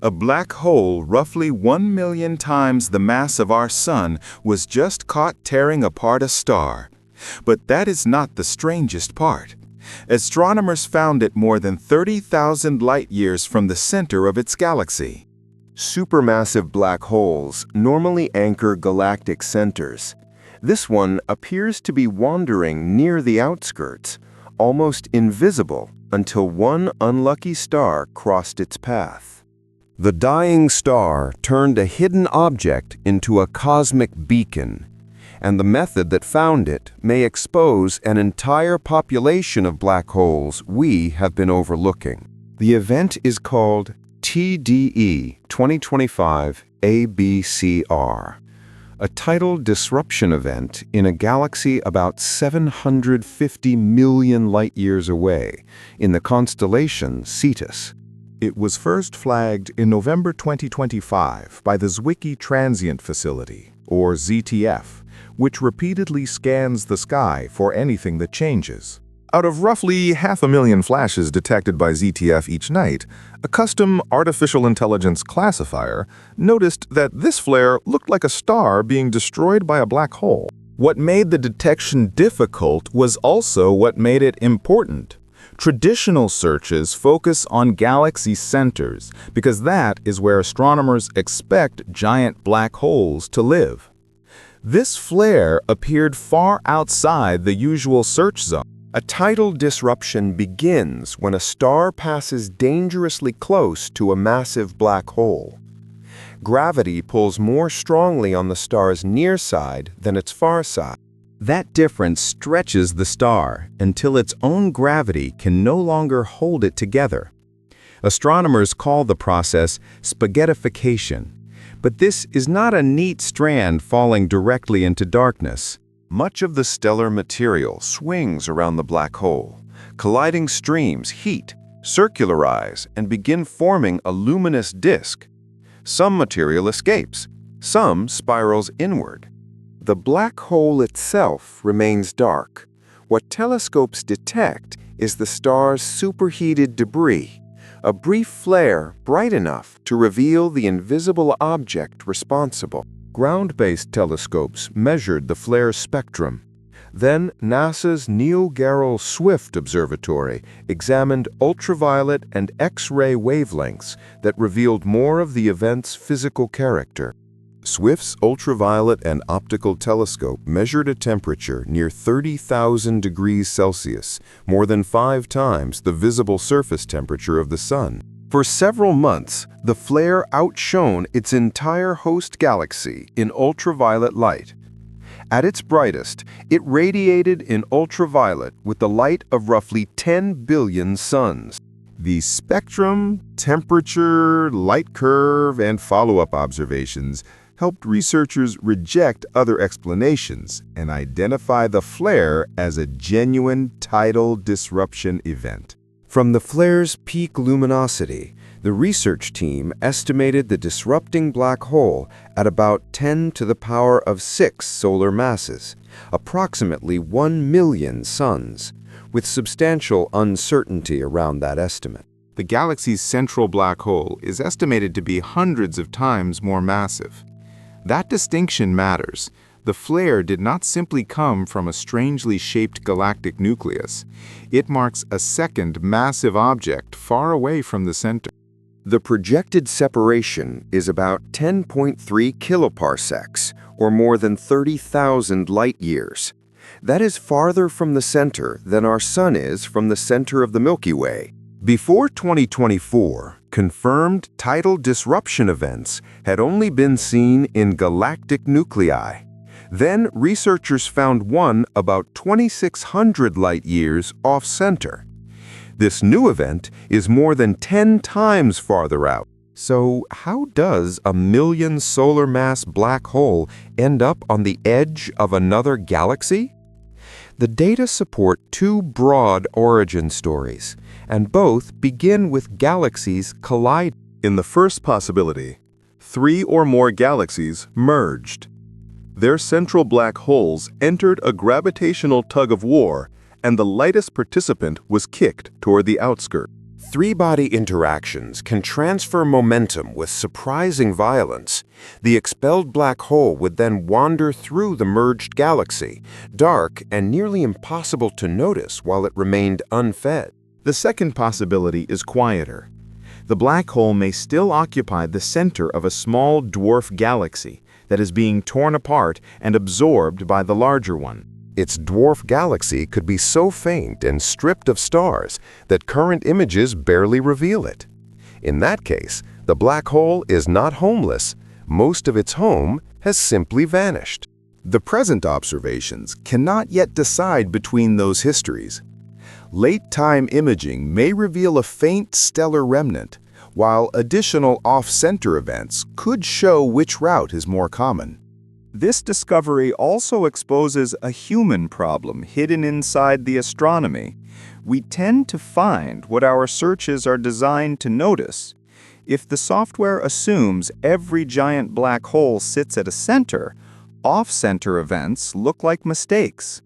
A black hole roughly 1 million times the mass of our Sun was just caught tearing apart a star. But that is not the strangest part. Astronomers found it more than 30,000 light-years from the center of its galaxy. Supermassive black holes normally anchor galactic centers. This one appears to be wandering near the outskirts, almost invisible until one unlucky star crossed its path. The dying star turned a hidden object into a cosmic beacon, and the method that found it may expose an entire population of black holes we have been overlooking. The event is called TDE 2025 ABCR, a tidal-disruption event in a galaxy about 750 million light-years away, in the constellation Cetus. It was first flagged in November 2025 by the Zwicky Transient Facility, or ZTF, which repeatedly scans the sky for anything that changes. Out of roughly 500,000 flashes detected by ZTF each night, a custom artificial intelligence classifier noticed that this flare looked like a star being destroyed by a black hole. What made the detection difficult was also what made it important. Traditional searches focus on galaxy centers because that is where astronomers expect giant black holes to live. This flare appeared far outside the usual search zone. A tidal disruption begins when a star passes dangerously close to a massive black hole. Gravity pulls more strongly on the star's near side than its far side. That difference stretches the star until its own gravity can no longer hold it together. Astronomers call the process spaghettification, but this is not a neat strand falling directly into darkness. Much of the stellar material swings around the black hole. Colliding streams heat, circularize, and begin forming a luminous disk. Some material escapes, some spirals inward. The black hole itself remains dark. What telescopes detect is the star's superheated debris, a brief flare bright enough to reveal the invisible object responsible. Ground-based telescopes measured the flare's spectrum. Then NASA's Neil Gehrels Swift Observatory examined ultraviolet and X-ray wavelengths that revealed more of the event's physical character. Swift's ultraviolet and optical telescope measured a temperature near 30,000 degrees Celsius, more than 5 times the visible surface temperature of the Sun. For several months, the flare outshone its entire host galaxy in ultraviolet light. At its brightest, it radiated in ultraviolet with the light of roughly 10 billion suns. The spectrum, temperature, light curve, and follow-up observations helped researchers reject other explanations and identify the flare as a genuine tidal disruption event. From the flare's peak luminosity, the research team estimated the disrupting black hole at about 10 to the power of 6 solar masses, approximately 1 million suns, with substantial uncertainty around that estimate. The galaxy's central black hole is estimated to be hundreds of times more massive. That distinction matters. The flare did not simply come from a strangely shaped galactic nucleus. It marks a second massive object far away from the center. The projected separation is about 10.3 kiloparsecs, or more than 30,000 light-years. That is farther from the center than our Sun is from the center of the Milky Way. Before 2024, confirmed tidal disruption events had only been seen in galactic nuclei. Then researchers found one about 2,600 light-years off-center. This new event is more than 10 times farther out. So how does a million solar mass black hole end up on the edge of another galaxy? The data support 2 broad origin stories, and both begin with galaxies colliding. In the first possibility, 3 or more galaxies merged. Their central black holes entered a gravitational tug-of-war, and the lightest participant was kicked toward the outskirts. Three-body interactions can transfer momentum with surprising violence. The expelled black hole would then wander through the merged galaxy, dark and nearly impossible to notice while it remained unfed. The second possibility is quieter. The black hole may still occupy the center of a small dwarf galaxy that is being torn apart and absorbed by the larger one. Its dwarf galaxy could be so faint and stripped of stars that current images barely reveal it. In that case, the black hole is not homeless. Most of its home has simply vanished. The present observations cannot yet decide between those histories. Late-time imaging may reveal a faint stellar remnant, while additional off-center events could show which route is more common. This discovery also exposes a human problem hidden inside the astronomy. We tend to find what our searches are designed to notice. If the software assumes every giant black hole sits at a center, off-center events look like mistakes.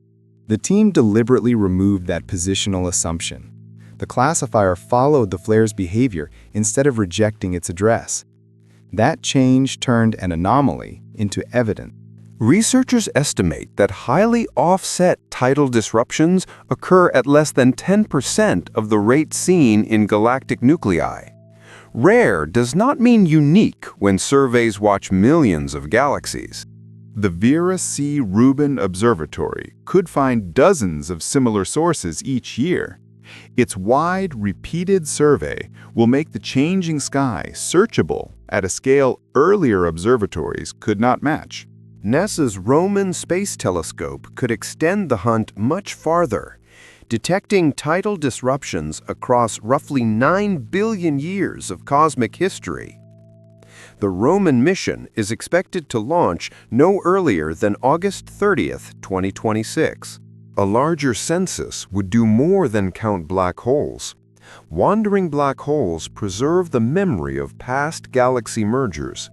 The team deliberately removed that positional assumption. The classifier followed the flare's behavior instead of rejecting its address. That change turned an anomaly into evidence. Researchers estimate that highly offset tidal disruptions occur at less than 10% of the rate seen in galactic nuclei. Rare does not mean unique when surveys watch millions of galaxies. The Vera C. Rubin Observatory could find dozens of similar sources each year. Its wide, repeated survey will make the changing sky searchable at a scale earlier observatories could not match. NASA's Roman space telescope could extend the hunt much farther, detecting tidal disruptions across roughly 9 billion years of cosmic history. The Roman mission is expected to launch no earlier than August 30th, 2026. A larger census would do more than count black holes. Wandering black holes preserve the memory of past galaxy mergers.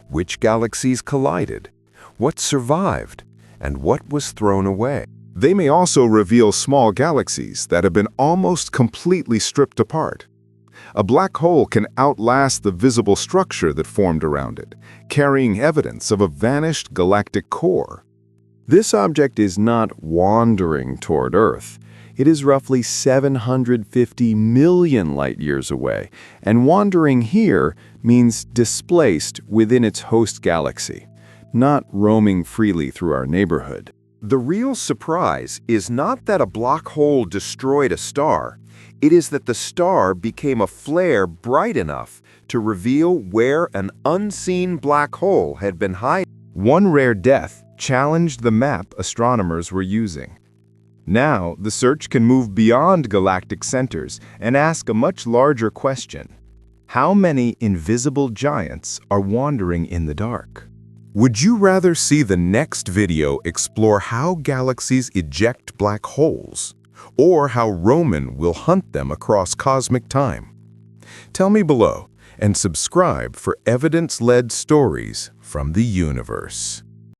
Which galaxies collided? What survived? And what was thrown away? They may also reveal small galaxies that have been almost completely stripped apart. A black hole can outlast the visible structure that formed around it, carrying evidence of a vanished galactic core. This object is not wandering toward Earth. It is roughly 750 million light-years away, and wandering here means displaced within its host galaxy, not roaming freely through our neighborhood. The real surprise is not that a black hole destroyed a star. It is that the star became a flare bright enough to reveal where an unseen black hole had been hiding. One rare death challenged the map astronomers were using. Now, the search can move beyond galactic centers and ask a much larger question. How many invisible giants are wandering in the dark? Would you rather see the next video explore how galaxies eject black holes, or how Roman will hunt them across cosmic time? Tell me below, and subscribe for evidence-led stories from the universe.